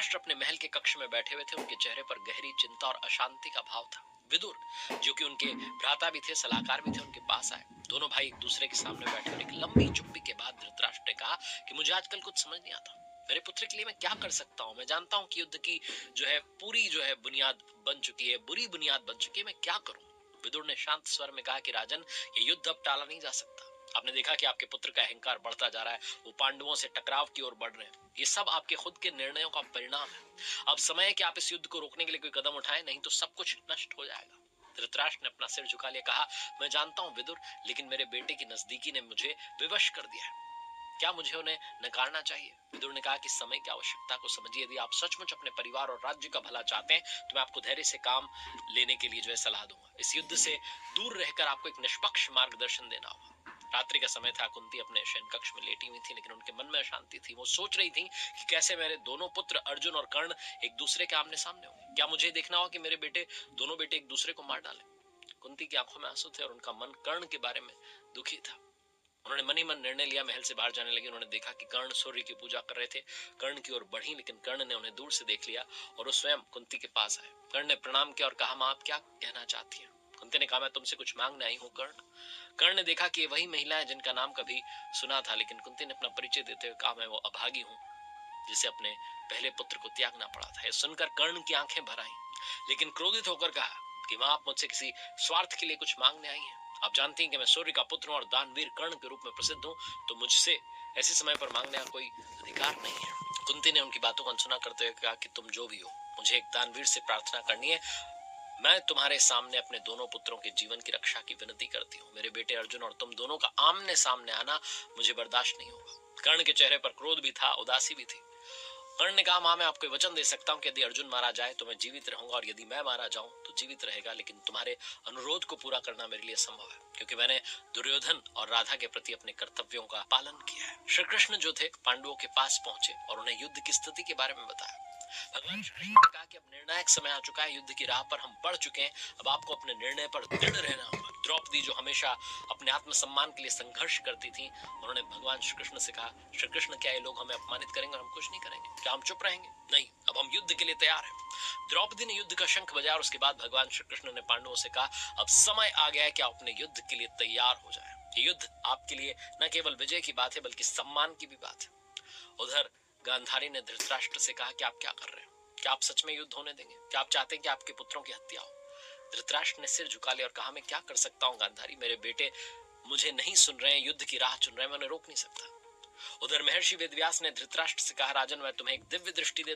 धृतराष्ट्र अपने महल के कक्ष में बैठे हुए थे। उनके चेहरे पर गहरी चिंता और अशांति का भाव था। विदुर, जो कि उनके भ्राता भी थे, सलाहकार भी थे, उनके पास आए। दोनों भाई एक दूसरे के सामने बैठे और एक लंबी चुप्पी के बाद धृतराष्ट्र ने कहा कि मुझे आजकल कुछ समझ नहीं आता। मेरे पुत्र के लिए मैं क्या कर सकता हूँ? मैं जानता हूँ कि युद्ध की पूरी बुनियाद बन चुकी है, बुरी बुनियाद बन चुकी है। मैं क्या करूँ? विदुर ने शांत स्वर में कहा कि राजन, ये युद्ध अब टाला नहीं जा सकता। आपने देखा कि आपके पुत्र का अहंकार बढ़ता जा रहा है, वो पांडवों से टकराव की ओर बढ़ रहे हैं। ये सब आपके खुद के निर्णयों का परिणाम है। अब समय है कि आप इस युद्ध को रोकने के लिए कोई कदम उठाएं, नहीं तो सब कुछ नष्ट हो जाएगा। धृतराष्ट्र ने अपना सिर झुका लिया, कहा, मैं जानता हूं विदुर, लेकिन मेरे बेटे की नजदीकी ने मुझे विवश कर दिया है। क्या मुझे उन्हें नकारना चाहिए? विदुर ने कहा कि समय की आवश्यकता को समझिए। यदि आप सचमुच अपने परिवार और राज्य का भला चाहते हैं तो मैं आपको धैर्य से काम लेने के लिए सलाह दूंगा। इस युद्ध से दूर रहकर आपको एक निष्पक्ष मार्गदर्शन देना होगा। रात्रि का समय था। कुंती अपने शयन कक्ष में लेटी हुई थी, लेकिन उनके मन में अशांति थी। वो सोच रही थी कि कैसे मेरे दोनों पुत्र अर्जुन और कर्ण एक दूसरे के आमने सामने होंगे। क्या मुझे देखना होगा कि मेरे दोनों बेटे एक दूसरे को मार डालें? कुंती की आंखों में आंसू थे और उनका मन कर्ण के बारे में दुखी था। उन्होंने मन ही मन निर्णय लिया, महल से बाहर जाने लगी। उन्होंने देखा कि कर्ण सूर्य की पूजा कर रहे थे। कर्ण की ओर बढ़ी, लेकिन कर्ण ने उन्हें दूर से देख लिया और वो स्वयं कुंती के पास आए। कर्ण ने प्रणाम किया और कहा, मां, आप क्या कहना चाहती हैं? कुंती ने कहा, मैं तुमसे कुछ मांगने आई हूँ कर्ण। कर्ण ने देखा कि ये वही महिला है जिनका नाम कभी सुना था, लेकिन कुंती ने अपना परिचय देते हुए कहा, मैं वो अभागी हूँ जिसे अपने पहले पुत्र को त्यागना पड़ा था। यह सुनकर कर्ण की आंखें भर आईं, लेकिन क्रोधित होकर कहा कि मां, आप मुझसे किसी स्वार्थ के लिए कुछ मांगने आई हैं? आप जानती हैं कि मैं सूर्य का पुत्र हूं और दानवीर कर्ण के रूप में प्रसिद्ध हूं, तो मुझसे ऐसे समय पर मांगने का कोई अधिकार नहीं है। कुंती ने उनकी बातों को अनसुना करते हुए कहा कि तुम जो भी हो, मुझे एक दानवीर से प्रार्थना करनी है। मैं तुम्हारे सामने अपने दोनों पुत्रों के जीवन की रक्षा की विनती करती हूँ। मेरे बेटे अर्जुन और तुम दोनों का आमने सामने आना मुझे बर्दाश्त नहीं होगा। कर्ण के चेहरे पर क्रोध भी था, उदासी भी थी। कर्ण ने कहा, मां, मैं आपको वचन दे सकता हूँ कि यदि अर्जुन मारा जाए तो मैं जीवित रहूंगा, और यदि मैं मारा जाऊं तो जीवित रहेगा, लेकिन तुम्हारे अनुरोध को पूरा करना मेरे लिए संभव है, क्योंकि मैंने दुर्योधन और राधा के प्रति अपने कर्तव्यों का पालन किया है। श्री कृष्ण जो थे पांडवों के पास पहुंचे और उन्हें युद्ध की स्थिति के बारे में बताया। भगवान श्री कृष्ण ने कहा कि अब निर्णायक समय आ चुका है, युद्ध की राह पर हम बढ़ चुके हैं। अब आपको अपने निर्णय पर दृढ़ रहना होगा। द्रौपदी, जो हमेशा अपने आत्मसम्मान के लिए संघर्ष करती थी, उन्होंने भगवान श्री कृष्ण से कहा, श्री कृष्ण, क्या ये लोग हमें अपमानित करेंगे और हम कुछ नहीं करेंगे? क्या हम चुप रहेंगे? नहीं, अब हम युद्ध के लिए तैयार हैं। द्रौपदी ने युद्ध का शंख बजाया और उसके बाद भगवान श्री कृष्ण ने पांडवों से कहा, अब समय आ गया है कि आप अपने युद्ध के लिए तैयार हो जाए। ये युद्ध आपके लिए न केवल विजय की बात है, बल्कि सम्मान की भी बात है। उधर गांधारी ने धृतराष्ट्र से कहा कि आप क्या कर रहे हो? क्या आप सच में युद्ध होने देंगे? क्या आप चाहते हैं कि आपके पुत्रों की हत्या हो? धृतराष्ट्र ने सिर झुका लिया और कहा, मैं क्या कर सकता हूँ गांधारी, मेरे बेटे मुझे नहीं सुन रहे हैं, युद्ध की राह चुन रहे हैं, मैं उन्हें रोक नहीं सकता। उधर महर्षि वेदव्यास ने धृतराष्ट्र से कहा, राजन, मैं तुम्हें एक दिव्य दृष्टि देता